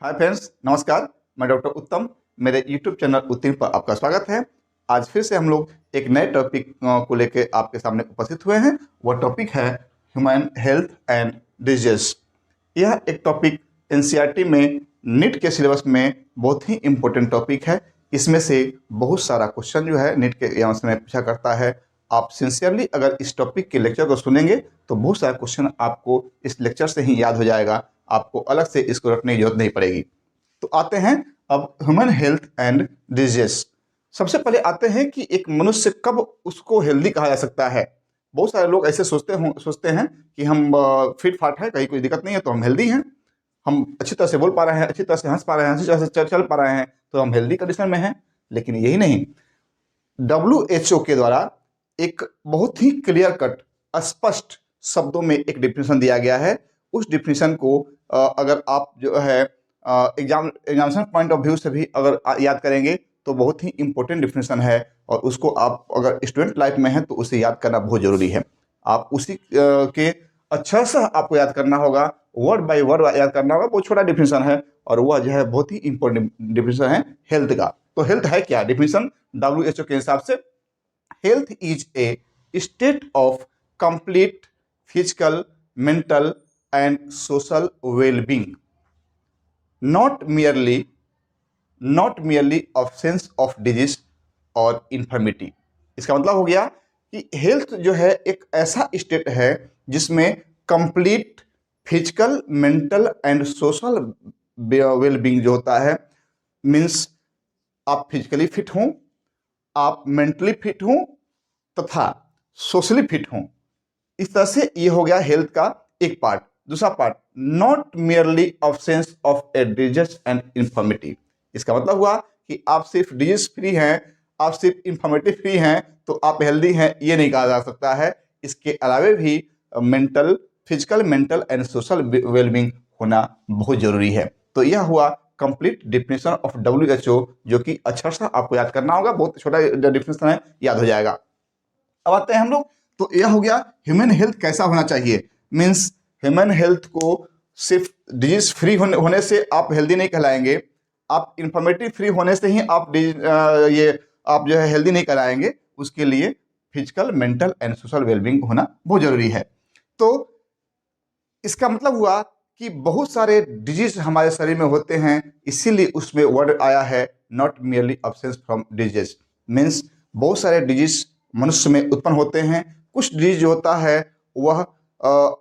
Hi friends, नमस्कार। मैं doctor उत्तम, मेरे यूट्यूब चैनल उत्तम पर आपका स्वागत है। आज फिर से हम लोग एक नए टॉपिक को लेकर आपके सामने उपस्थित हुए हैं। वह टॉपिक है ह्यूमन हेल्थ एंड डिजीज। यह एक टॉपिक एनसीईआरटी में नीट के सिलेबस में बहुत ही इम्पोर्टेंट टॉपिक है। इसमें से बहुत सारा क्वेश्चन जो है नीट के एग्जाम में पूछा करता है। आप सिंसियरली अगर इस टॉपिक के लेक्चर को सुनेंगे तो बहुत सारा क्वेश्चन आपको इस लेक्चर से ही याद हो जाएगा। आपको अलग से इसको रटने की जरूरत नहीं पड़ेगी। तो आते हैं अब ह्यूमन हेल्थ एंड डिजीज। सबसे पहले आते हैं कि एक मनुष्य कब उसको हेल्दी कहा जा सकता है। बहुत सारे लोग ऐसे सोचते हैं कि हम फिट फाट है, कहीं कोई दिक्कत नहीं है तो हम हेल्दी हैं। हम अच्छी तरह से बोल पा रहे हैं, अच्छी तरह से हंस पा रहे हैं, अच्छी तरह से चल पा रहे हैं तो हम हेल्दी कंडीशन में हैं। लेकिन यही नहीं, WHO के द्वारा एक बहुत ही क्लियर कट स्पष्ट शब्दों में एक डिफिनेशन दिया गया है। उस डिफिनेशन को अगर आप जो है एग्जामिनेशन पॉइंट ऑफ व्यू से भी अगर याद करेंगे तो बहुत ही इंपॉर्टेंट डिफिनेशन है। और उसको आप अगर स्टूडेंट लाइफ में हैं तो उसे याद करना बहुत ज़रूरी है। आप उसी के अच्छा से आपको याद करना होगा, वर्ड बाय वर्ड याद करना होगा। बहुत छोटा डिफिनेशन है और वह जो है बहुत ही इंपॉर्टेंट डिफिनेशन है हेल्थ का। तो हेल्थ है क्या? डिफिनेशन WHO के हिसाब से health is a state of complete physical, mental and social wellbeing, not merely absence of disease और इन्फर्मिटी। इसका मतलब हो गया कि हेल्थ जो है एक ऐसा स्टेट है जिसमें complete physical, mental and social wellbeing जो होता है, मीन्स आप फिजिकली फिट हों, आप मेंटली फिट हों तथा सोशली फिट हों। इस तरह से ये हो गया हेल्थ का एक पार्ट। दूसरा part, not merely absence of a disease and infirmity. इसका मतलब हुआ कि आप सिर्फ डिजीज फ्री हैं, आप सिर्फ इन्फॉर्मेटिव फ्री हैं तो आप हेल्दी हैं, ये नहीं कहा जा सकता है। इसके अलावे भी physical, mental and social wellbeing होना बहुत जरूरी है। तो यह हुआ कंप्लीट डिफिनेशन ऑफ WHO, जो कि अच्छा सा आपको याद करना होगा। बहुत छोटा डिफिनेशन है, याद हो जाएगा। अब आते हैं हम लोग, तो यह हो गया ह्यूमन हेल्थ कैसा होना चाहिए। मीन्स ह्यूमन हेल्थ को सिर्फ डिजीज फ्री होने से आप हेल्दी नहीं कहलाएंगे, आप इंफॉर्मेटिव फ्री होने से ही आप जो है हेल्दी नहीं कहलाएंगे। उसके लिए physical, mental and social wellbeing होना बहुत जरूरी है। तो इसका मतलब हुआ कि बहुत सारे डिजीज हमारे शरीर में होते हैं, इसीलिए उसमें वर्ड आया है not merely absence from disease. Means बहुत सारे डिजीज मनुष्य में उत्पन्न होते हैं। कुछ डिजीज जो होता है वह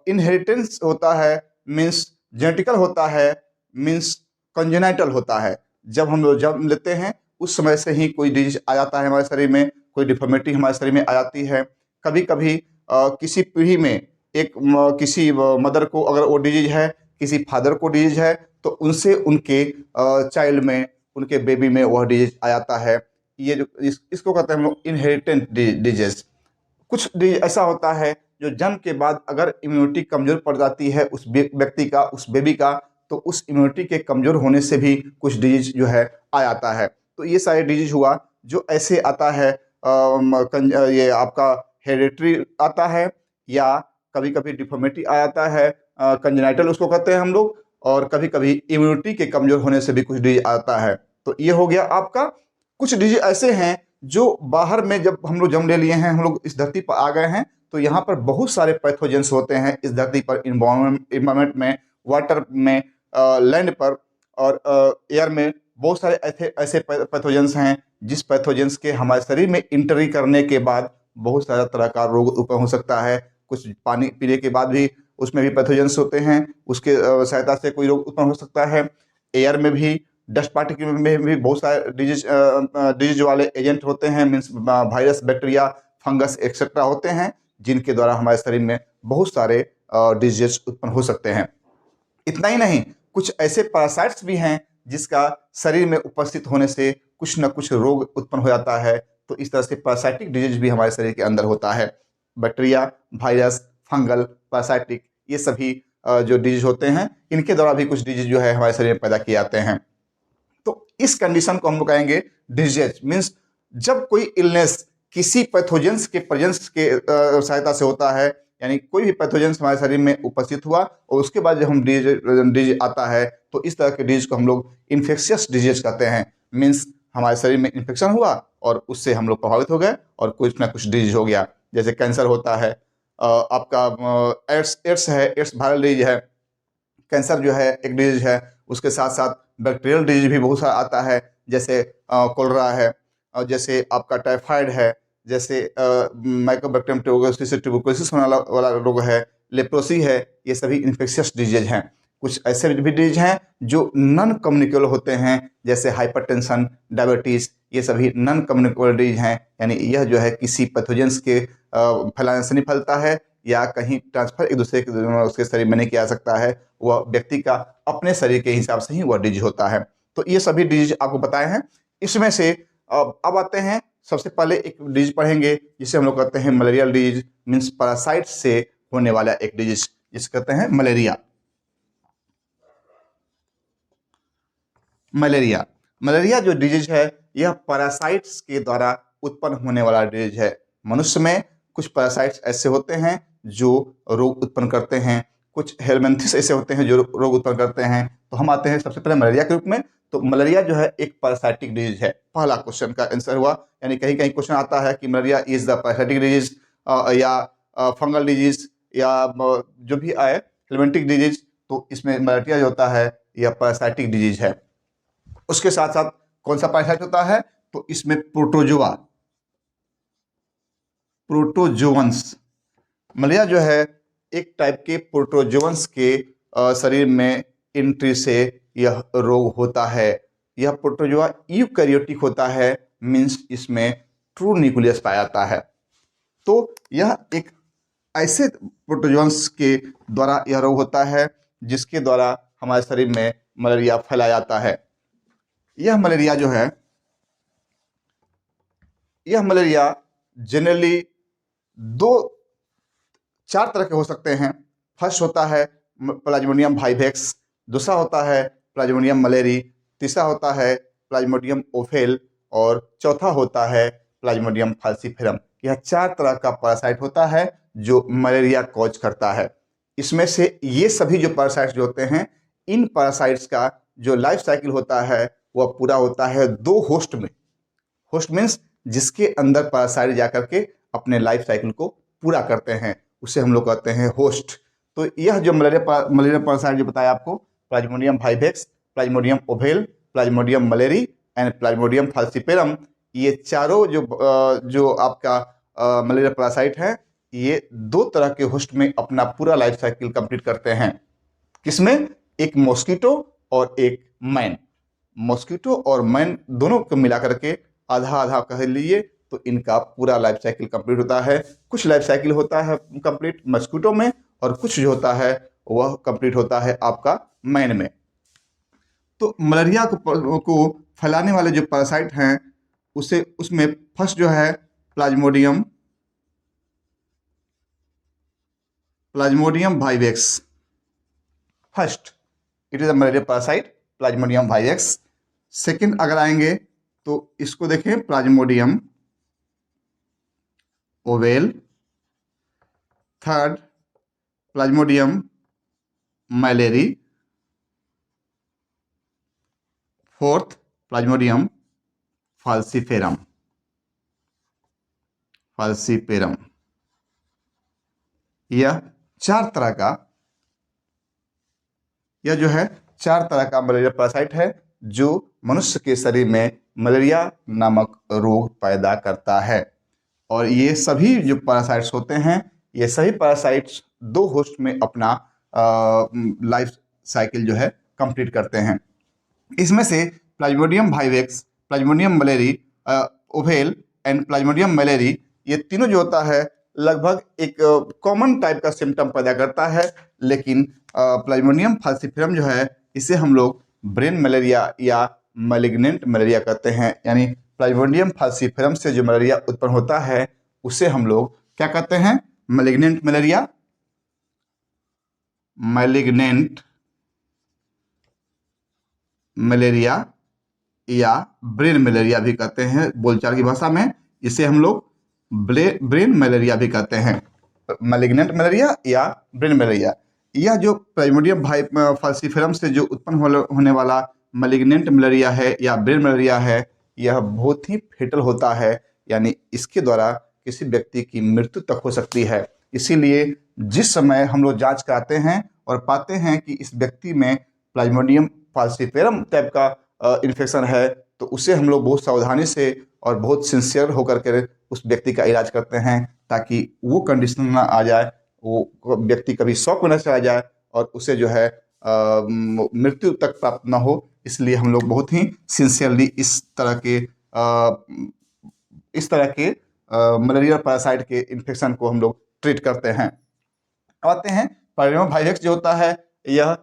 इनहेरिटेंस होता है, मीन्स जेनेटिकल होता है, मीन्स कंजेनाइटल होता है। जब हम लोग जन्म लेते हैं उस समय से ही कोई डिजीज आ जाता है हमारे शरीर में, कोई डिफॉर्मिटी हमारे शरीर में आ जाती है। कभी कभी किसी पीढ़ी में किसी मदर को अगर वो डिजीज है, किसी फादर को डिजीज है, तो उनसे उनके चाइल्ड में, उनके बेबी में वह डिजीज आ जाता है। ये जो इसको कहते हैं हम लोग इनहेरिटेंट डिजीज। कुछ डिजीज ऐसा होता है जो जन्म के बाद अगर इम्यूनिटी कमजोर पड़ जाती है उस व्यक्ति का, उस बेबी का, तो उस इम्यूनिटी के कमजोर होने से भी कुछ डिजीज जो है आ जाता है। तो ये सारे डिजीज हुआ जो ऐसे आता है। ये आपका हेरिडिटरी आता है, या कभी कभी डिफॉर्मिटी आ जाता है, कंजेनाइटल उसको कहते हैं हम लोग। और कभी कभी इम्यूनिटी के कमजोर होने से भी कुछ डिजीज आता है। तो ये हो गया आपका। कुछ डिजीज ऐसे हैं जो बाहर में, जब हम लोग जन्म ले लिए हैं, हम लोग इस धरती पर आ गए हैं, तो यहाँ पर बहुत सारे पैथोजेंस होते हैं इस धरती पर, इन्वायरमेंट में, वाटर में, लैंड पर और एयर में। बहुत सारे ऐसे ऐसे पैथोजेंस हैं जिस पैथोजेंस के हमारे शरीर में इंटरी करने के बाद बहुत सारा तरह का रोग उत्पन्न हो सकता है। कुछ पानी पीने के बाद भी उसमें भी पैथोजेंस होते हैं, उसके सहायता से कोई रोग उत्पन्न हो सकता है। एयर में भी, डस्ट पार्टिकल में भी बहुत सारे डिजीज वाले एजेंट होते हैं, means virus, bacteria, fungus etcetera होते हैं, जिनके द्वारा हमारे शरीर में बहुत सारे डिजीज उत्पन्न हो सकते हैं। इतना ही नहीं, कुछ ऐसे पैरासाइट्स भी हैं जिसका शरीर में उपस्थित होने से कुछ न कुछ रोग उत्पन्न हो जाता है। तो इस तरह से पैरासाइटिक डिजीज भी हमारे शरीर के अंदर होता है। बैक्टीरिया, वायरस, फंगल, पैरासाइटिक, ये सभी जो डिजीज होते हैं, इनके द्वारा भी कुछ डिजीज जो है हमारे शरीर में पैदा किए जाते हैं। तो इस कंडीशन को हम लोग कहेंगे डिजीज। मीन्स जब कोई इलनेस किसी पैथोजेंस के प्रेजेंस के सहायता से होता है, यानी कोई भी पैथोजन हमारे शरीर में उपस्थित हुआ और उसके बाद जब हम डिजीज आता है तो इस तरह के डिजीज को हम लोग इन्फेक्शियस डिजीज कहते हैं। मीन्स हमारे शरीर में इन्फेक्शन हुआ और उससे हम लोग प्रभावित हो गए और कुछ ना कुछ डिजीज हो गया। जैसे कैंसर होता है, आपका एड्स है, एड्स वायरल डिजीज है। कैंसर जो है एक डिजीज है, उसके साथ साथ बैक्टीरियल डिजीज भी बहुत सारा आता है, जैसे कोलरा है, और जैसे आपका टाइफाइड है, जैसे माइकोबैक्टीरियम ट्यूबरकुलोसिस होने वाला रोग है, लेप्रोसी है। ये सभी इन्फेक्शियस डिजीज हैं। कुछ ऐसे भी डिजीज हैं जो नॉन कम्युनिकेबल होते हैं, जैसे हाइपरटेंशन, डायबिटीज़, ये सभी नॉन कम्युनिकेबल डिजीज हैं। यानी यह जो है किसी पैथोजेंस के फैलाने से नहीं फैलता है या कहीं ट्रांसफर एक दूसरे के उसके शरीर में नहीं किया जा सकता है। वह व्यक्ति का अपने शरीर के हिसाब से ही वह डिजीज होता है। तो ये सभी डिजीज आपको बताए हैं। इसमें से अब आते हैं, सबसे पहले एक डिजीज पढ़ेंगे जिसे हम लोग कहते हैं मलेरियल डिजीज, मीन्स पैरासाइट से होने वाला एक डिजीज जिसे कहते हैं मलेरिया। मलेरिया मलेरिया जो डिजीज है यह पैरासाइट्स के द्वारा उत्पन्न होने वाला डिजीज है। मनुष्य में कुछ पैरासाइट्स ऐसे होते हैं जो रोग उत्पन्न करते हैं, कुछ हेलमिंथिस ऐसे होते हैं जो रोग उत्पन्न करते हैं। तो हम आते हैं सबसे पहले मलेरिया के रूप में। तो मलेरिया जो है एक पैरासाइटिक डिजीज है। पहला क्वेश्चन का आंसर हुआ, यानी कहीं कहीं क्वेश्चन आता है कि malaria is the parasitic disease या फंगल डिजीज या जो भी आए हेलमिंथिक डिजीज, तो इसमें मलेरिया जो होता है यह पैरासाइटिक डिजीज है। उसके साथ साथ कौन सा पैरासाइट होता है, तो इसमें प्रोटोजोवंस, मलेरिया जो है एक टाइप के प्रोटोजोवंस के शरीर में एंट्री से यह रोग होता है। यह प्रोटोजोआ यूकैरियोटिक होता है, मीन्स इसमें ट्रू न्यूक्लियस पाया जाता है। तो यह एक ऐसे प्रोटोजोवंस के द्वारा यह रोग होता है जिसके द्वारा हमारे शरीर में मलेरिया फैलाया जाता है। यह मलेरिया जो है, यह मलेरिया जनरली चार तरह के हो सकते हैं। फर्स्ट होता है प्लाज्मोडियम वाइवेक्स, दूसरा होता है प्लाज्मोडियम मलेरी, तीसरा होता है प्लाज्मोडियम ओफेल और चौथा होता है प्लाज्मोडियम फाल्सीफेरम। यह चार तरह का पैरासाइट होता है जो मलेरिया कॉज करता है। इसमें से ये सभी जो पैरासाइट्स जो होते हैं, इन पैरासाइट्स का जो लाइफ साइकिल होता है वह पूरा होता है दो होस्ट में। होस्ट मीन्स जिसके अंदर पैरासाइट जाकर के अपने लाइफ साइकिल को पूरा करते हैं, उसे हम लोग कहते हैं होस्ट। तो यह जो मलेरिया पैरासाइट जो बताया आपको, Plasmodium vivax, Plasmodium ovale, Plasmodium malariae and Plasmodium falciparum, ये चारों जो आपका मलेरिया पैरासाइट है, ये दो तरह के होस्ट में अपना पूरा लाइफ साइकिल कंप्लीट करते हैं। किसमें? एक मॉस्किटो और एक मैन। मॉस्किटो और मैन दोनों को मिला करके आधा आधा कह लीजिए तो इनका पूरा लाइफ साइकिल कंप्लीट होता है। कुछ लाइफ साइकिल होता है कंप्लीट मॉस्किटो में और कुछ जो होता है वह कंप्लीट होता है आपका मैन में। तो मलेरिया को फैलाने वाले जो पैरासाइट हैं उसमें फर्स्ट जो है Plasmodium vivax. First it is a malaria parasite Plasmodium vivax. Second अगर आएंगे तो इसको देखें Plasmodium oval. Third Plasmodium malariae. Fourth Plasmodium falciparum. यह जो है चार तरह का मलेरिया पैरासाइट है जो मनुष्य के शरीर में मलेरिया नामक रोग पैदा करता है। और ये सभी जो पैरासाइट्स होते हैं, ये सभी पैरासाइट्स दो होस्ट में अपना लाइफ साइकिल जो है कंप्लीट करते हैं। इसमें से Plasmodium vivax, Plasmodium malariae oval and Plasmodium malariae, ये तीनों जो होता है लगभग एक कॉमन टाइप का सिम्टम पैदा करता है। लेकिन प्लाज्मोडियम फाल्सीफेरम जो है इसे हम लोग ब्रेन मलेरिया या मैलिग्नेंट मलेरिया कहते हैं। यानी प्लाज्मोडियम फाल्सीफेरम से जो मलेरिया उत्पन्न होता है उसे हम लोग क्या कहते हैं? मैलिग्नेंट मलेरिया, या ब्रेन मलेरिया भी कहते हैं बोलचाल की भाषा में। इसे हम लोग ब्रेन मलेरिया भी कहते हैं। मैलिग्नेंट मलेरिया या ब्रेन मलेरिया। यह जो प्लाज्मोडियम फाल्सिफेरम से जो उत्पन्न होने वाला मैलिग्नेंट मलेरिया है या ब्रेन मलेरिया है, यह बहुत ही फेटल होता है, यानी इसके द्वारा किसी व्यक्ति की मृत्यु तक हो सकती है। इसीलिए जिस समय हम लोग जांच कराते हैं और पाते हैं कि इस व्यक्ति में प्लाज्मोडियम फाल्सिफेरम टाइप का इन्फेक्शन है, तो उसे हम लोग बहुत सावधानी से और बहुत सिंसियर होकर के उस व्यक्ति का इलाज करते हैं, ताकि वो कंडीशन ना आ जाए, वो व्यक्ति कभी शॉक में न चला जाए और उसे जो है मृत्यु तक प्राप्त ना हो। इसलिए हम लोग बहुत ही सिंसियरली इस तरह के मलेरिया पैरासाइट के इन्फेक्शन को हम लोग ट्रीट करते हैं। अब आते हैं पाइलोमा वायरस जो होता है, यह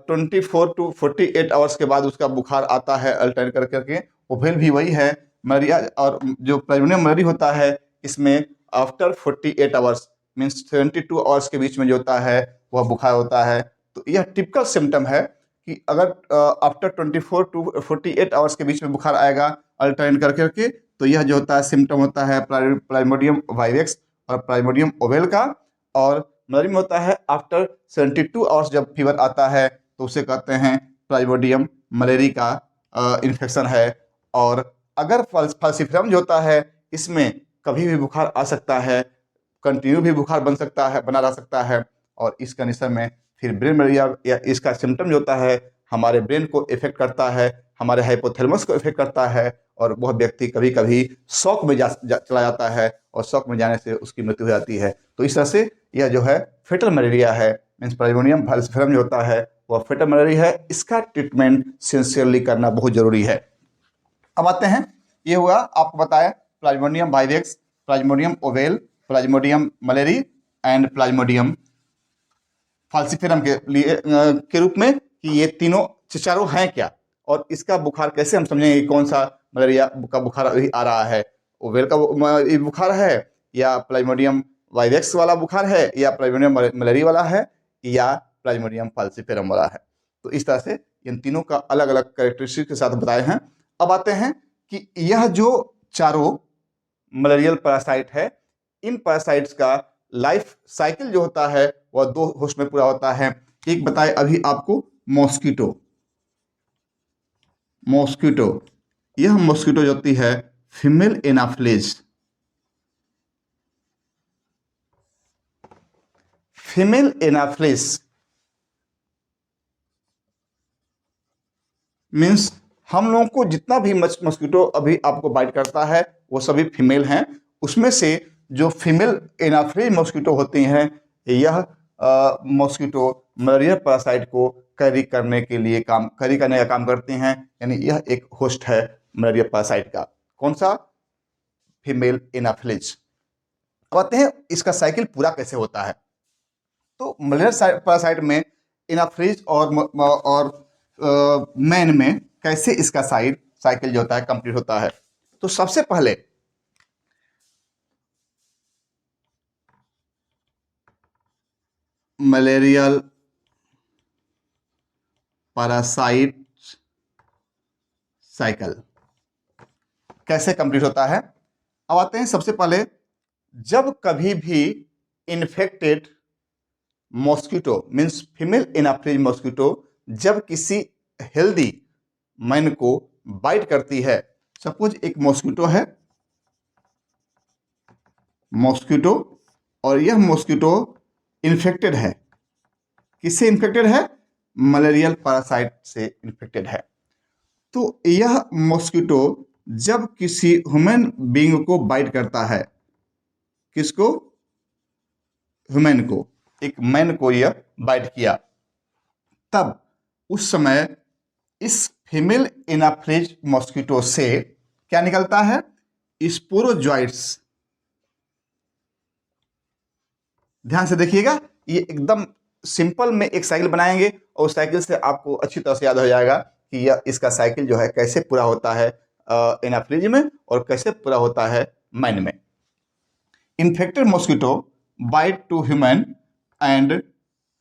24 to 48 आवर्स के बाद उसका बुखार आता है अल्टरनेट कर करके। ओवेल भी वही है मलेरिया, और जो प्लाज्मोडियम मलेरिया होता है इसमें आफ्टर 48 आवर्स मीन्स 72 आवर्स के बीच में जो होता है वह बुखार होता है। तो यह टिपिकल सिम्टम है कि अगर आफ्टर 24 to 48 आवर्स के बीच में बुखार आएगा अल्टरनेट कर करके, तो यह जो होता है सिम्टम होता है प्लाज्मोडियम वायरस और प्लाज्मोडियम ओवेल का। और मलेरिया में होता है आफ्टर 72 आवर्स जब फीवर आता है तो उसे कहते हैं प्लाज्मोडियम मलेरिया का इन्फेक्शन है। और अगर फाल्सिफेरम जो होता है इसमें कभी भी बुखार आ सकता है, कंटिन्यू भी बुखार बना रह सकता है, और इस कंडीशन में फिर ब्रेन मलेरिया या इसका सिम्टम जो होता है हमारे ब्रेन को इफेक्ट करता है, हमारे हाइपोथैलेमस को इफेक्ट करता है, और वह व्यक्ति कभी कभी शॉक में चला जाता है, और शॉक में जाने से उसकी मृत्यु हो जाती है। तो इस तरह से यह जो है फेटल मलेरिया है, मीन्स प्लाज्मोडियम फाल्सिफेरम जो होता है वह फेटल मलेरिया है। इसका ट्रीटमेंट सिंसियरली करना बहुत जरूरी है। अब आते हैं, ये हुआ आपको बताया plasmodium virus, plasmodium ovale, plasmodium malaria and plasmodium falciparum के रूप में कि ये तीनों चारों हैं क्या, और इसका बुखार कैसे हम समझेंगे कि कौन सा मलेरिया का बुखार अभी आ रहा है, ओवेल का बुखार है या प्लाज्मोडियम वायरस वाला बुखार है या प्लाज्मोडियम मलेरिया वाला है या प्लाज्मोडियम फाल्सिफेरम वाला है। तो इस तरह से इन तीनों का अलग अलग कैरेक्टरिस्टिक के साथ बताए हैं। अब आते हैं कि यह जो चारों मलेरियल पैरासाइट है, इन पैरासाइट्स का लाइफ साइकिल जो होता है वह दो होस्ट में पूरा होता है। एक बताए अभी आपको मॉस्किटो, यह मॉस्किटो जो होती है female Anopheles, female Anopheles means हम लोगों को जितना भी मॉस्किटो अभी आपको बाइट करता है वो सभी फीमेल हैं। उसमें से जो फीमेल एनाफ्लेज मॉस्किटो होती हैं, यह मॉस्किटो मलेरिया पैरासाइट को कैरी करने का काम करती हैं, यानी यह एक होस्ट है मलेरिया पैरासाइट का। कौन सा? Female Anopheles. अब आते हैं इसका साइकिल पूरा कैसे होता है। तो मलेरिया पैरासाइट में एनाफ्लेज और मैन में कैसे इसका साइकिल जो होता है कंप्लीट होता है। तो सबसे पहले मलेरियल पैरासाइट साइकिल कैसे कंप्लीट होता है। अब आते हैं सबसे पहले, जब कभी भी infected mosquito means female Anopheles mosquito जब किसी हेल्दी मैन को बाइट करती है, सपोज एक मॉस्किटो है, और यह मॉस्किटो इन्फेक्टेड है, किससे इन्फेक्टेड है? मलेरियल पैरासाइट से इन्फेक्टेड है। तो यह मॉस्किटो जब किसी ह्यूमन बीइंग को बाइट करता है, किसको? ह्यूमन को, एक मैन को यह बाइट किया, तब उस समय इस फीमेल एनाफ्लेज मॉस्किटो से क्या निकलता है? स्पोरोजॉइट्स। ध्यान से देखिएगा, ये एकदम सिंपल में एक साइकिल बनाएंगे और उस साइकिल से आपको अच्छी तरह से याद हो जाएगा कि यह इसका साइकिल जो है कैसे पूरा होता है एनाफ्लेज में और कैसे पूरा होता है मैन में। Infected mosquito bite to human and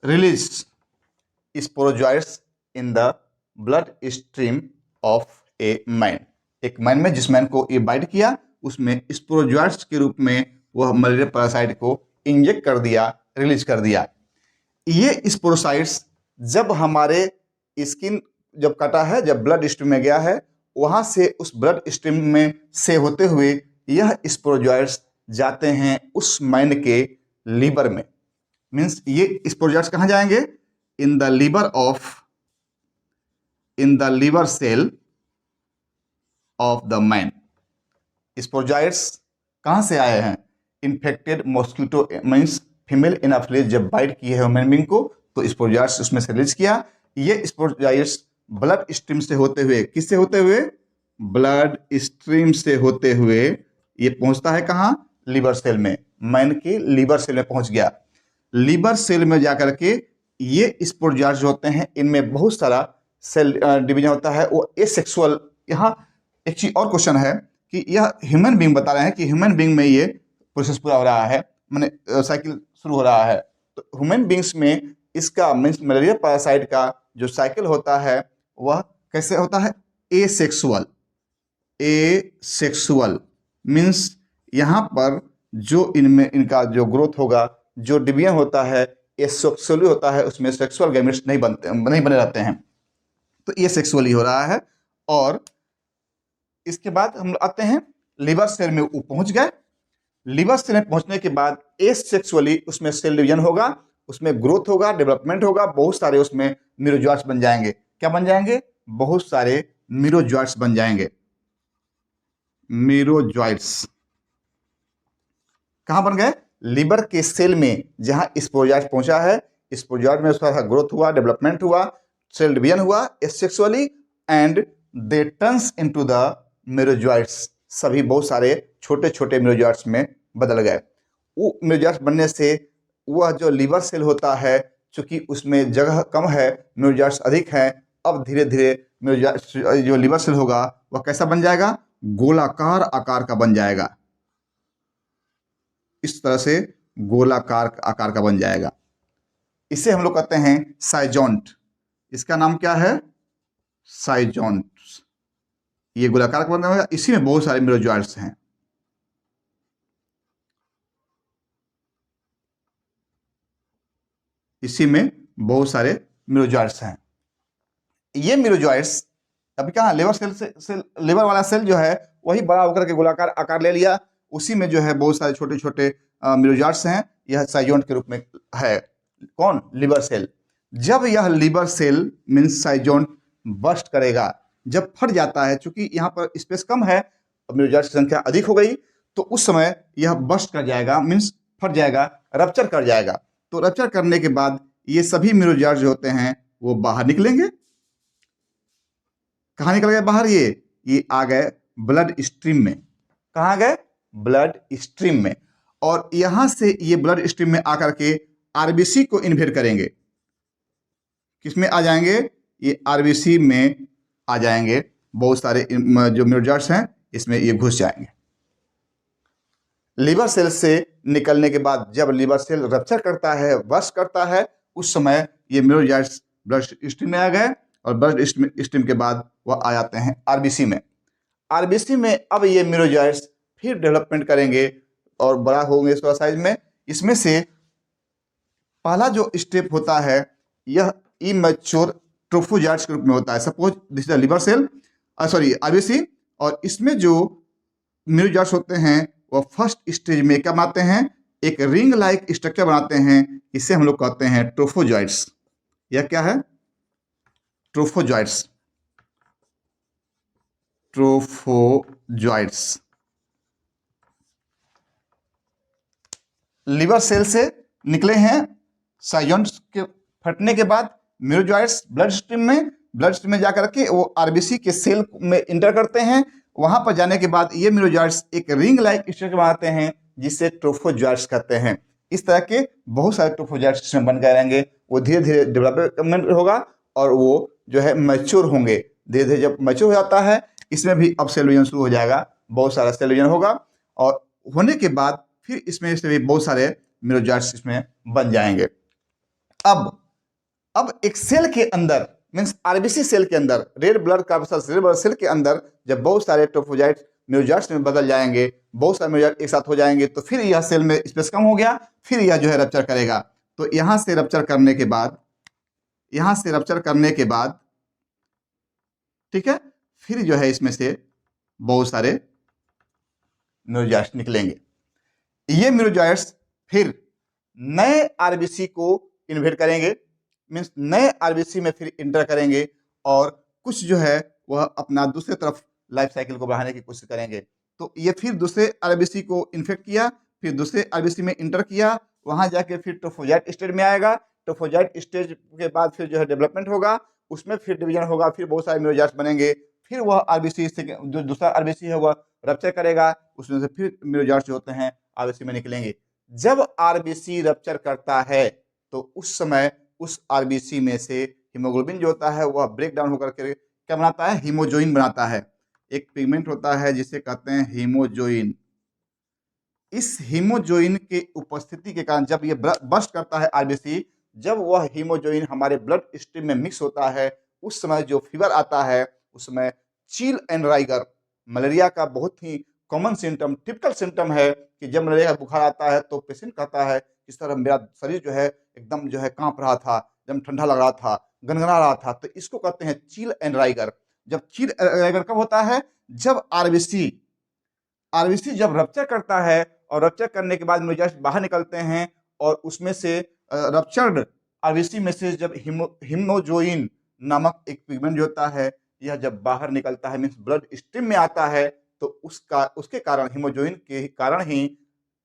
release sporozoites in the blood stream of a man. एक मैन में जिस मैन को ये बाइट किया उसमें स्पोरोजॉइट्स के रूप में वह मलेरिया पैरासाइट को इंजेक्ट कर दिया, रिलीज कर दिया। ये स्पोरोसाइट्स जब हमारे स्किन जब कटा है, जब ब्लड स्ट्रीम में गया है, वहां से उस ब्लड स्ट्रीम में से होते हुए यह स्पोरोजॉइट्स जाते हैं उस मैन के लीवर में। मीन्स ये स्पोरोजॉइट्स कहाँ जाएंगे? In the liver cell of the man. Sporozoites कहाँ से आए हैं? Infected mosquito means female anopheles जब बाइट की है ह्यूमन बीइंग को, तो स्पोरोजॉइट्स उसमें से रिलीज किया। ये स्पोरोजॉइट्स ब्लड स्ट्रीम से होते हुए, किससे होते हुए? ब्लड स्ट्रीम से होते हुए ये पहुंचता है कहाँ? लीवर सेल में। मैन के लीवर सेल में पहुंच गया। लीवर सेल में जाकर के ये स्पोरोजॉइट्स जो होते हैं, इनमें बहुत सारा सेल डिवीजन होता है, वो एसेक्सुअल। यहाँ एक चीज और क्वेश्चन है कि यह ह्यूमन बीइंग बता रहे हैं कि ह्यूमन बीइंग में ये प्रोसेस पूरा हो रहा है, माने साइकिल शुरू हो रहा है। तो ह्यूमन बीइंग्स में इसका मीन्स मलेरिया पैरासाइट का जो साइकिल होता है वह कैसे होता है? एसेक्सुअल। एसेक्सुअल मीन्स यहाँ पर जो इनमें इनका जो ग्रोथ होगा, जो डिवीजन होता है, एसेक्सुअली होता है, उसमें सेक्सुअल गैमेट्स नहीं बने रहते हैं। तो ये सेक्सुअली हो रहा है। और इसके बाद हम आते हैं लिवर सेल में, वो पहुंच गए। लिवर सेल में पहुंचने के बाद एसेक्सुअली उसमें सेल डिवीजन होगा, उसमें ग्रोथ होगा, डेवलपमेंट होगा, बहुत सारे उसमें मीरोजॉइट्स बन जाएंगे। क्या बन जाएंगे? बहुत सारे मीरोजॉइट्स बन जाएंगे। मीरोजॉइट्स कहां बन गए? लिवर के सेल में, जहां स्पोरोजॉइट पहुंचा है। स्पोरोजॉइट में उसका ग्रोथ हुआ, डेवलपमेंट हुआ, सेल डिवीजन हुआ asexually, and they turns into the merozoites. सभी बहुत सारे छोटे छोटे मीरोजॉइट्स में बदल गए। वो मीरोजॉइट्स बनने से वह जो लिवर सेल होता है, चूंकि उसमें जगह कम है, मीरोजॉइट्स अधिक हैं, अब धीरे धीरे मीरोजॉइट्स जो लिवर सेल होगा वह कैसा बन जाएगा? गोलाकार आकार का बन जाएगा। इस तरह से गोलाकार आकार का बन जाएगा। इसे हम लोग कहते हैं साइजोंट। इसका नाम क्या है? साइजोंट। ये गोलाकार का बन जाएगा। इसी में बहुत सारे मीरोजॉइट्स हैं। इसी में बहुत सारे मीरोजॉइट्स हैं। ये मीरोजॉइट्स अभी कहाँ? लिवर सेल लिवर वाला सेल जो है वही बड़ा होकर के गोलाकार आकार ले लिया। उसी में जो है बहुत सारे छोटे छोटे मीरोजॉइट्स हैं। यह साइजोंट के रूप में है। कौन? Liver cell. जब यह liver cell means schizont burst करेगा, जब फट जाता है, चूंकि यहाँ पर स्पेस कम है, मीरोजॉइट्स की संख्या अधिक हो गई, तो उस समय यह बर्स्ट कर जाएगा, मीन्स फट जाएगा, रप्चर कर जाएगा। तो रप्चर करने के बाद ये सभी मीरोजॉइट्स जो होते हैं वो बाहर निकलेंगे। कहाँ निकल गए बाहर? ये आ गए ब्लड स्ट्रीम में। कहाँ गए? ब्लड स्ट्रीम में। और यहां से ये ब्लड स्ट्रीम में आकर के आरबीसी को इन्वेड करेंगे। किसमें आ जाएंगे? ये आरबीसी में आ जाएंगे। बहुत सारे जो मीरोजॉइट्स हैं इसमें ये घुस जाएंगे। लिवर सेल से निकलने के बाद जब लिवर सेल रप्चर करता है, बर्स्ट करता है, उस समय ये मीरोजॉइट्स ब्लड स्ट्रीम में आ गए, और ब्लड स्ट्रीम के बाद वह आ जाते हैं आरबीसी में। आरबीसी में अब ये मीरोजॉइट्स फिर डेवलपमेंट करेंगे और बड़ा होंगे इस साइज में। इसमें से पहला जो स्टेप होता है यह इमैच्योर ट्रोफोजॉइट्स के रूप में होता है। Suppose this is liver cell, sorry RBC, और इसमें जो मीरोजॉइट्स होते हैं वह फर्स्ट स्टेज में क्या बनाते हैं? एक रिंग लाइक स्ट्रक्चर बनाते हैं। इसे हम लोग कहते हैं ट्रोफोजॉइट्स। यह क्या है? ट्रोफोजॉइट्स। ट्रोफोजॉइट्स। लिवर सेल से निकले हैं, साइजोंट्स के फटने के बाद मीरोजॉइट्स ब्लड स्ट्रीम में जाकर के वो आरबीसी के सेल में इंटर करते हैं। वहां पर जाने के बाद ये मीरोजॉइट्स एक रिंग लाइक स्ट्रक्चर बनाते हैं, जिसे ट्रोफोजॉइट्स कहते हैं। इस तरह के बहुत सारे ट्रोफोजॉइट्स इसमें बन गए रहेंगे। वो धीरे धीरे डेवलपमेंट होगा और वो जो है मैच्योर होंगे। धीरे धीरे जब मैच्योर हो जाता है, इसमें भी अब सेल डिवीजन शुरू हो जाएगा, बहुत सारा सेल डिवीजन होगा, और होने के बाद फिर इसमें से भी बहुत सारे मीरोजॉइट्स इसमें बन जाएंगे। अब एक सेल के अंदर मीन्स आरबीसी सेल के अंदर, red blood corpuscles red blood cell के अंदर जब बहुत सारे ट्रोफोजॉइट्स म्योजाइट्स में बदल जाएंगे, बहुत सारे म्योजाइट एक साथ हो जाएंगे, तो फिर यह सेल में स्पेस कम हो गया, फिर यह जो है रप्चर करेगा। तो यहाँ से रप्चर करने के बाद, यहाँ से रप्चर करने के बाद, ठीक है, फिर जो है इसमें से बहुत सारे म्योजाइट्स निकलेंगे। ये म्योजाइट्स फिर नए आरबीसी को इन्वेट करेंगे, मीन्स नए आरबीसी में फिर इंटर करेंगे, और कुछ जो है वह अपना दूसरे तरफ लाइफ साइकिल को बढ़ाने की कोशिश करेंगे। तो ये फिर दूसरे आरबीसी को इन्फेक्ट किया, फिर दूसरे आरबीसी में इंटर किया, वहां जाके फिर ट्रोफोजाइट स्टेज में आएगा। ट्रोफोजाइट स्टेज के बाद फिर जो है डेवलपमेंट होगा, उसमें फिर डिवीजन होगा, फिर बहुत सारे म्योजाइट्स बनेंगे, फिर वह आरबीसी से जो दूसरा आरबीसी है वह रप्चर करेगा, उसमें से फिर म्योजाइट्स जो होते हैं आरबीसी में निकलेंगे। जब आरबीसी रप्चर करता है तो उस समय उस आरबीसी में से हीमोग्लोबिन जो होता है वह ब्रेक डाउन होकर के क्या बनाता है, हीमोजोइन बनाता है। एक पिगमेंट होता है जिसे कहते हैं हीमोजोइन। इस हीमोजोइन के उपस्थिति के कारण जब ये बस्ट करता है आरबीसी, जब वह हीमोजोइन हमारे ब्लड स्ट्रीम में मिक्स होता है, उस समय जो फीवर आता है, उस समय चील एंड राइगर, मलेरिया का बहुत ही कॉमन सिम्टम, टिपिकल सिम्टम है कि जब मलेरिया का बुखार आता है तो पेशेंट कहता है इस तरह मेरा शरीर जो है एकदम जो है कांप रहा था, एकदम ठंडा लग रहा था, गनगना रहा था, तो इसको कहते हैं चील एंड राइगर। जब चील राइगर कब होता है, जब आरबीसी जब रप्चर करता है, और रप्चर करने के बाद म्योजाइट्स बाहर निकलते हैं, और उसमें से रप्चर्ड आरबीसी में से जब हीमोजोइन नामक एक पिगमेंट जो होता है, यह जब बाहर निकलता है, मीन्स ब्लड स्ट्रीम में आता है, तो उसके कारण हीमोजोइन के कारण ही,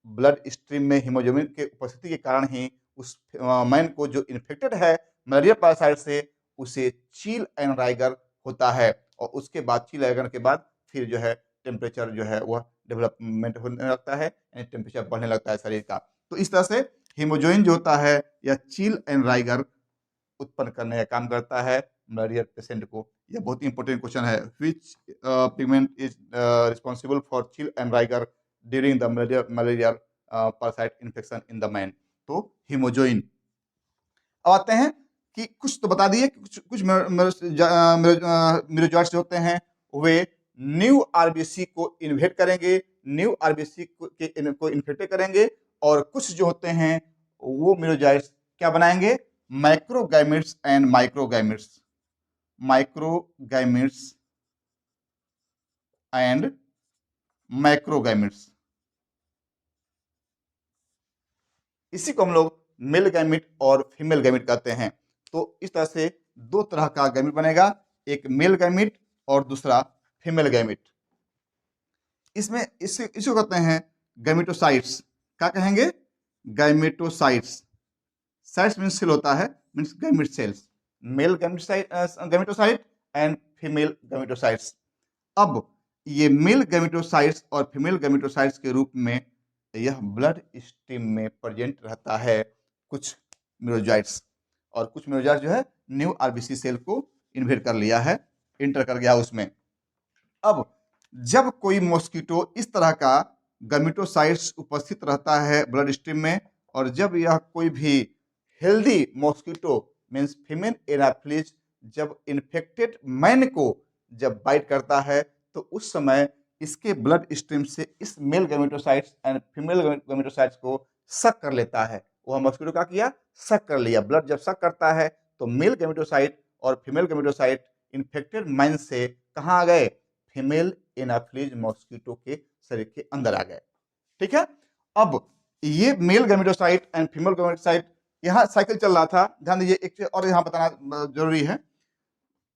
ब्लड स्ट्रीम में हीमोग्लोबिन के उपस्थिति के कारण ही उस मैन को जो इन्फेक्टेड है मलेरिया पैरासाइट से, उसे चील एंड राइगर होता है। और उसके बाद चील राइगर के बाद फिर जो है टेम्परेचर जो है वह डेवलपमेंट होने लगता है, यानी टेम्परेचर बढ़ने लगता है शरीर का। तो इस तरह से हीमोजोइन जो होता है या चील एंड राइगर उत्पन्न करने का काम करता है मलेरिया पेशेंट को। यह बहुत इंपॉर्टेंट क्वेश्चन है, which pigment is responsible for chill and rigor during the malaria parasite infection in the man. तो हीमोजोइन। अब आते हैं कि कुछ तो बता दिए, कुछ म्योजाइट्स जो होते हैं वे न्यू आरबीसी को इन्वेट करेंगे, न्यू आरबीसी को इन्फेक्ट करेंगे, और कुछ जो होते हैं वो म्योजाइट्स क्या बनाएंगे, माइक्रोगैमिट्स एंड माइक्रोगैमिट्स, माइक्रोगैमिट्स एंड मैक्रोगैमिट्स। इसी को हम लोग मेल गैमिट और फीमेल गैमिट कहते हैं। तो इस तरह से दो तरह का गैमिट बनेगा, एक मेल गैमिट और दूसरा फीमेल गैमिट। इसमें इसको कहते हैं गैमिटोसाइट्स। क्या कहेंगे, गैमिटोसाइट्स। साइट्स मीन्स सेल होता है, means gamete cells, male gametocyte and female gametocytes. अब ये मेल गैमिटोसाइट्स और फीमेल गैमिटोसाइट्स के रूप में यह ब्लड स्ट्रीम में प्रेजेंट रहता है कुछ म्योजाइट्स, और कुछ म्योजाइट्स जो है न्यू आरबीसी सेल को इन्वेट कर लिया है, इंटर कर गया उसमें। अब जब कोई मॉस्किटो इस तरह का गैमिटोसाइट्स उपस्थित रहता है ब्लड स्ट्रीम में, और जब यह कोई भी healthy mosquito means female anopheles जब इन्फेक्टेड मैन को जब बाइट करता है, तो उस समय इसके ब्लड स्ट्रीम से इस male gametocytes and female gametocytes को सक कर लेता है। वह मॉस्किटो क्या किया, सक कर लिया। ब्लड जब सक करता है तो मेल गैमेटोसाइट और फीमेल गैमेटोसाइट इन्फेक्टेड मैन से कहाँ आ गए, फीमेल एनाफिलिस मॉस्किटो के शरीर के अंदर आ गए। ठीक है। अब ये male gametocyte and female gametocyte, यहाँ साइकिल चल रहा था, ध्यान दीजिए। एक चीज और यहाँ बताना जरूरी है,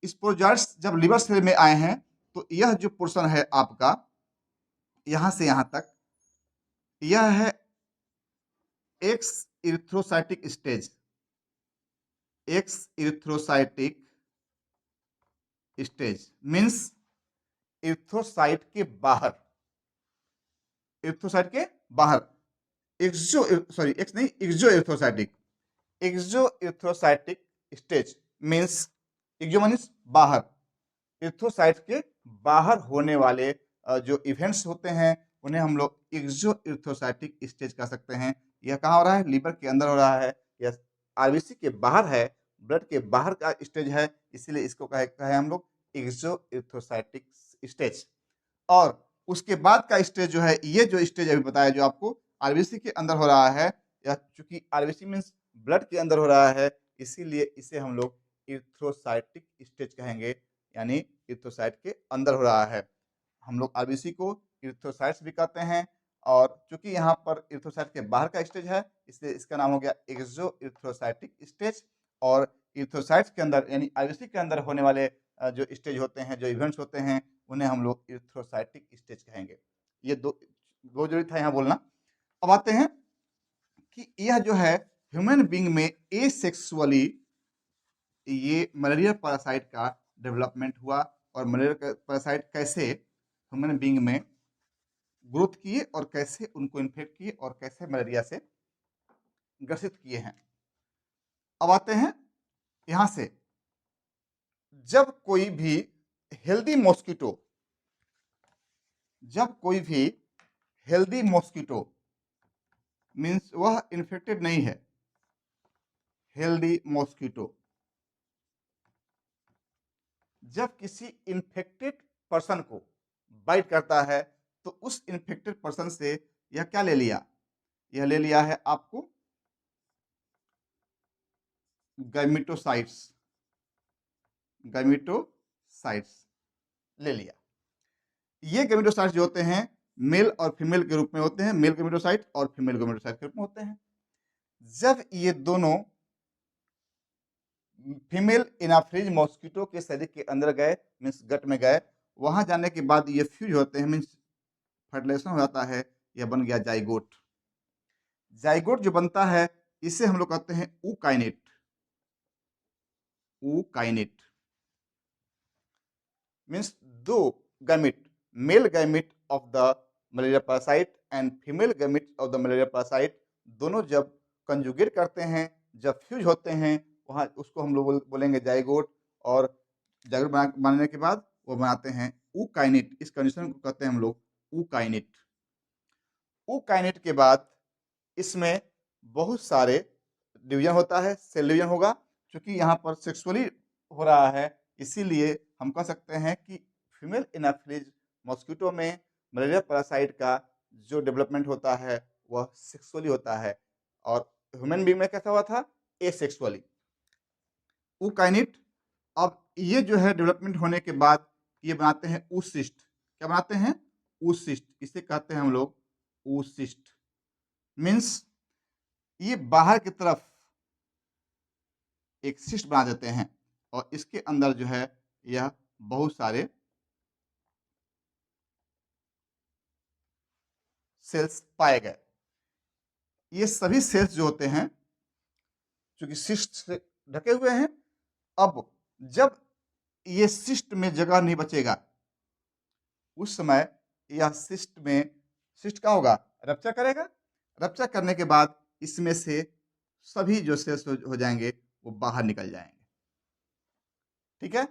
स्पोरोजाइट्स जब लिवर सेल में आए हैं तो यह जो पोर्शन है आपका यहां से यहां तक, यह है x erythrocytic stage, x erythrocytic stage means erythrocyte के बाहर, इरिथ्रोसाइट के बाहर एक्सो सॉरी एक्स नहीं एक्सो इरिथ्रोसाइटिक, एक्सो इरिथ्रोसाइटिक स्टेज मींस एक्सो मींस बाहर, इरिथ्रोसाइट के बाहर होने वाले जो इवेंट्स होते हैं उन्हें हम लोग एक्सो इरिथ्रोसाइटिक स्टेज कह सकते हैं। यह कहाँ हो रहा है, लिवर के अंदर हो रहा है, यह आरबीसी के बाहर है, ब्लड के बाहर का स्टेज है, इसीलिए इसको कहे हम लोग एक्सो इरिथ्रोसाइटिक स्टेज। और उसके बाद का स्टेज जो है, ये जो स्टेज अभी बताया जो आपको आरबीसी के अंदर हो रहा है, या चूंकि आरबीसी मीन्स ब्लड के अंदर हो रहा है, इसीलिए इसे हम लोग इरिथ्रोसाइटिक स्टेज कहेंगे, यानी इरिथ्रोसाइट के अंदर हो रहा है। हम लोग आरबीसी को इरिथ्रोसाइट्स भी कहते हैं, और चूंकि यहाँ पर इरिथ्रोसाइट के बाहर का स्टेज है, इसलिए इसका नाम हो गया एक्सो इरिथ्रोसाइटिक स्टेज। और इरिथ्रोसाइट्स के अंदर यानी आरबीसी के अंदर होने वाले जो स्टेज होते हैं, जो इवेंट्स होते हैं, उन्हें हम लोग इरिथ्रोसाइटिक स्टेज कहेंगे। ये दो जरूरी था यहाँ बोलना। अब आते हैं कि यह जो है ह्यूमन बीइंग में एसेक्सुअली ये मलेरिया पैरासाइट का डेवलपमेंट हुआ, और मलेरिया पैरासाइट कैसे ह्यूमन बीइंग में ग्रोथ किए और कैसे उनको इन्फेक्ट किए और कैसे मलेरिया से ग्रसित किए हैं। अब आते हैं यहां से, जब कोई भी हेल्दी मॉस्किटो मीन्स वह इन्फेक्टेड नहीं है, हेल्दी मॉस्किटो जब किसी इन्फेक्टेड पर्सन को बाइट करता है, तो उस इन्फेक्टेड पर्सन से यह क्या ले लिया, यह ले लिया है आपको गैमेटोसाइट्स ले लिया। ये गैमेटोसाइट्स जो होते हैं मेल और फीमेल के रूप में होते हैं, मेल गैमेटोसाइट और फीमेल गैमेटोसाइट के रूप में होते हैं। जब ये दोनों फीमेल एनाफ्रीज मॉस्किटो के शरीर के अंदर गए, मीन्स गट में गए, वहां जाने के बाद ये फ्यूज होते हैं, मीन्स फर्टिलाइजेशन हो जाता है, यह बन गया जाइगोट। जाइगोट जो बनता है, इसे हम लोग कहते हैं ऊकाइनेट मीन्स दो gamete, male gamete of the malaria parasite and female gamete of the malaria parasite, दोनों जब कंजुगेट करते हैं, जब फ्यूज होते हैं, वहाँ उसको हम लोग बोलेंगे जाइगोट। और जाइगोट बनाने के बाद वो बनाते हैं ऊकाइनेट। इस कंडीशन को कहते हैं हम लोग ऊकाइनेट। ऊकाइनेट के बाद इसमें बहुत सारे डिवीजन होता है, सेल डिवीजन होगा। क्योंकि यहाँ पर सेक्सुअली हो रहा है, इसीलिए हम कह सकते हैं कि फीमेल एनाफिलीज मॉस्किटो में मलेरिया पैरासाइट का जो डेवलपमेंट होता है वह सेक्सुअली होता है, और ह्यूमन बीइंग में कैसा हुआ था, एसेक्सुअली। ऊकाइनेट, अब ये जो है डेवलपमेंट होने के बाद ये बनाते हैं oocyst। क्या बनाते हैं, oocyst। इसे कहते हैं हम लोग oocyst। मीन्स ये बाहर की तरफ एक सिस्ट बना देते हैं, और इसके अंदर जो है यह बहुत सारे सेल्स पाए गए। ये सभी सेल्स जो होते हैं, चूंकि सिस्ट से ढके हुए हैं, अब जब ये सिस्ट में जगह नहीं बचेगा, उस समय यह सिस्ट क्या होगा, रप्चर करेगा। रप्चर करने के बाद इसमें से सभी जो सेल्स हो जाएंगे वो बाहर निकल जाएंगे। ठीक है।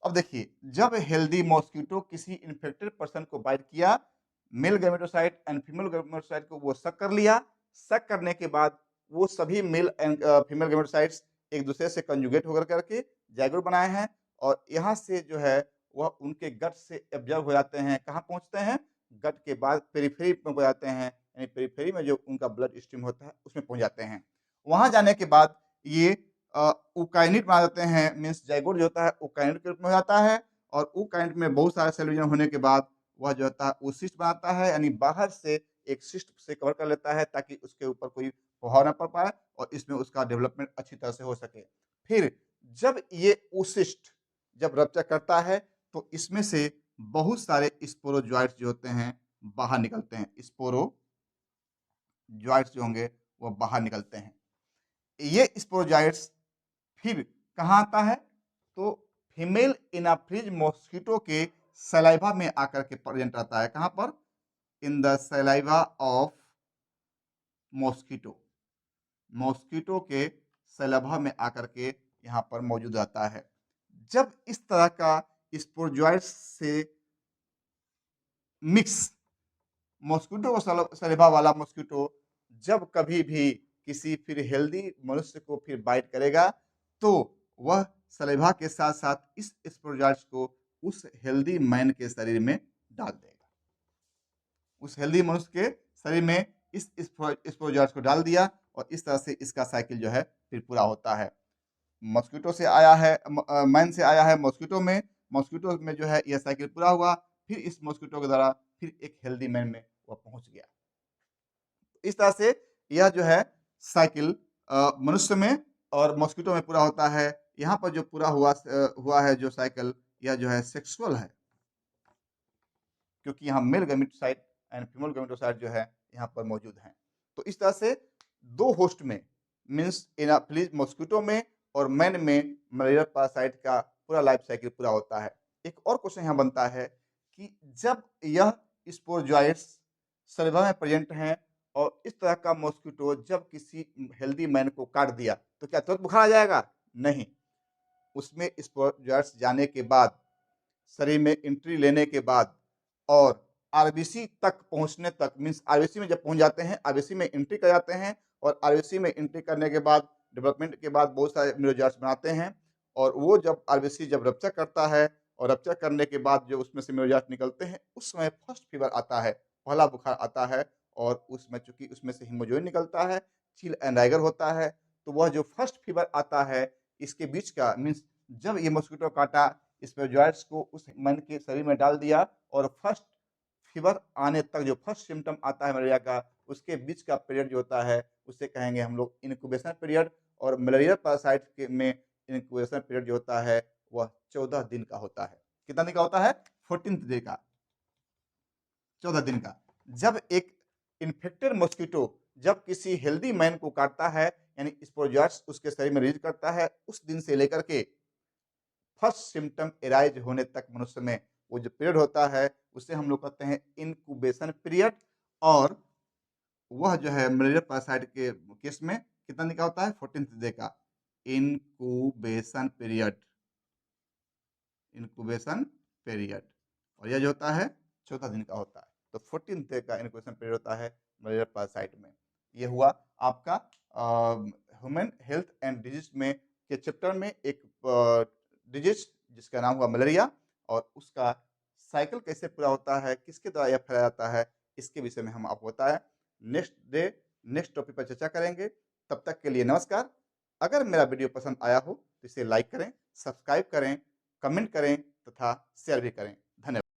अब देखिए, जब हेल्दी मॉस्किटो किसी इन्फेक्टेड पर्सन को बाइट किया, male gametocyte and female gametocyte को वो सक कर लिया। सक करने के बाद वो सभी मेल एंड फीमेल गैमेटोसाइट्स एक दूसरे से कंजुगेट होकर करके जाइगोट बनाए हैं, और यहाँ से जो है वह उनके गट से एब्जॉर्ब हो जाते हैं। कहाँ पहुंचते हैं, गट के बाद पेरिफेरी में पहुंच जाते हैं, यानी पेरिफेरी में जो उनका ब्लड स्ट्रीम होता है उसमें पहुंच जाते हैं। वहां जाने के बाद ये ऊकाइनेट बना देते हैं, मीन्स जाइगोट जो होता है ऊकाइनेट के रूप में हो जाता है। और ऊकाइनेट में बहुत सारे सेल डिवीजन होने के बाद वह जो होता है oocyst बनाता है, यानी बाहर से एक सिस्ट से कवर कर लेता है ताकि उसके ऊपर कोई प्रभाव न पड़ पाए और इसमें उसका डेवलपमेंट अच्छी तरह से हो सके। फिर जब ये oocyst जब रप्चर करता है, तो इसमें से बहुत सारे स्पोरोजॉइट्स जो होते हैं बाहर निकलते हैं। स्पोरोजॉइट्स जो होंगे वो बाहर निकलते हैं। ये स्पोरोजॉइट्स फिर कहाँ आता है, तो फीमेल एनाफ्रीज मॉस्किटो के सलाइवा में आकर के प्रेजेंट रहता है। कहाँ पर, in the saliva of mosquito. Mosquito के सलाइवा में आकर के यहाँ पर मौजूद रहता है। जब इस तरह का स्पोरोजॉइट्स से मिक्स मॉस्किटो को सलाइवा वाला मॉस्किटो जब कभी भी किसी फिर हेल्दी मनुष्य को फिर बाइट करेगा, तो वह सलाइवा के साथ साथ इस स्पोरोजॉइट्स को उस हेल्दी मैन के शरीर में डाल देगा। उस हेल्दी मनुष्य के शरीर में इस स्पोरोजाइट्स को डाल दिया और इस तरह से इसका साइकिल जो है फिर पूरा होता है। मॉस्किटो से आया है, मैन से आया है मॉस्किटो में जो है यह साइकिल पूरा हुआ, फिर इस मॉस्किटो के द्वारा फिर एक हेल्दी मैन में वह पहुंच गया। इस तरह से यह जो है साइकिल मनुष्य में और मॉस्किटो में पूरा होता है। यहाँ पर जो पूरा हुआ है जो साइकिल, यह जो है सेक्सुअल है, क्योंकि यहाँ male gametocyte and female gametocyte जो है यहाँ पर मौजूद हैं। तो इस तरह से दो होस्ट में मीन्स एनाफिलीज मॉस्किटो में और मैन में मलेरिया पैरासाइट का पूरा लाइफ साइकिल पूरा होता है। एक और क्वेश्चन यहाँ बनता है कि जब यह स्पोरोजॉइट्स सलिवा में प्रेजेंट हैं और इस तरह का मॉस्किटो जब किसी हेल्दी मैन को काट दिया तो क्या तुरंत बुखार आ जाएगा? नहीं, उसमें स्पोरोजॉइट्स जाने के बाद, शरीर में एंट्री लेने के बाद और आरबीसी तक पहुंचने तक, मीन्स आरबीसी में जब पहुंच जाते हैं, आरबीसी में एंट्री कर जाते हैं और आरबीसी में एंट्री करने के बाद डेवलपमेंट के बाद बहुत सारे म्यूरोजाइट्स बनाते हैं और वो जब आरबीसी जब रप्चर करता है और रप्चर करने के बाद जो उसमें से म्यूरोजाइट्स निकलते हैं, उस समय फर्स्ट फीवर आता है, पहला बुखार आता है और उसमें चूंकि उसमें से हीमोजोइन निकलता है, चिल एंड राइगर होता है, तो वह जो फर्स्ट फीवर आता है इसके बीच का मीन्स जब ये मॉस्किटो काटा, स्पोरोजॉइट्स को उस मन के शरीर में डाल दिया और फर्स्ट फीवर आने तक जो फर्स्ट सिम्टम आता है मलेरिया का, उसके बीच का पीरियड जो होता है उसे कहेंगे हम लोग इनक्यूबेशन पीरियड। और मलेरिया पैरासाइट के में इनक्यूबेशन पीरियड जो होता है वह 14 दिन का होता है। कितना दिन का होता है? 14 डे का, 14 दिन का। जब एक इन्फेक्टेड मॉस्किटो जब किसी हेल्दी मैन को काटता है, यानी स्पोरोजॉइट्स उसके शरीर में रिलीज करता है, उस दिन से लेकर के फर्स्ट सिम्टम एराइज होने तक मनुष्य में वो जो पीरियड होता है उसे हम लोग कहते हैं इनक्यूबेशन पीरियड। और वह जो है मलेरिया पैरासाइट के केस में कितना दिन का होता है? 14 डे का इनक्यूबेशन पीरियड, इनक्यूबेशन पीरियड। और यह जो होता है 14 दिन का होता है। तो 14 डे का इनक्यूबेशन पीरियड होता है मलेरिया पैरासाइट में। यह हुआ आपका ह्यूमन हेल्थ एंड डिजीज में के चैप्टर में एक डिजीज जिसका नाम हुआ मलेरिया और उसका साइकिल कैसे पूरा होता है, किसके द्वारा यह फैलाया जाता है, इसके विषय में हम आपको बताएं। नेक्स्ट टॉपिक पर चर्चा करेंगे। तब तक के लिए नमस्कार। अगर मेरा वीडियो पसंद आया हो तो इसे लाइक करें, सब्सक्राइब करें, कमेंट करें तथा शेयर भी करें।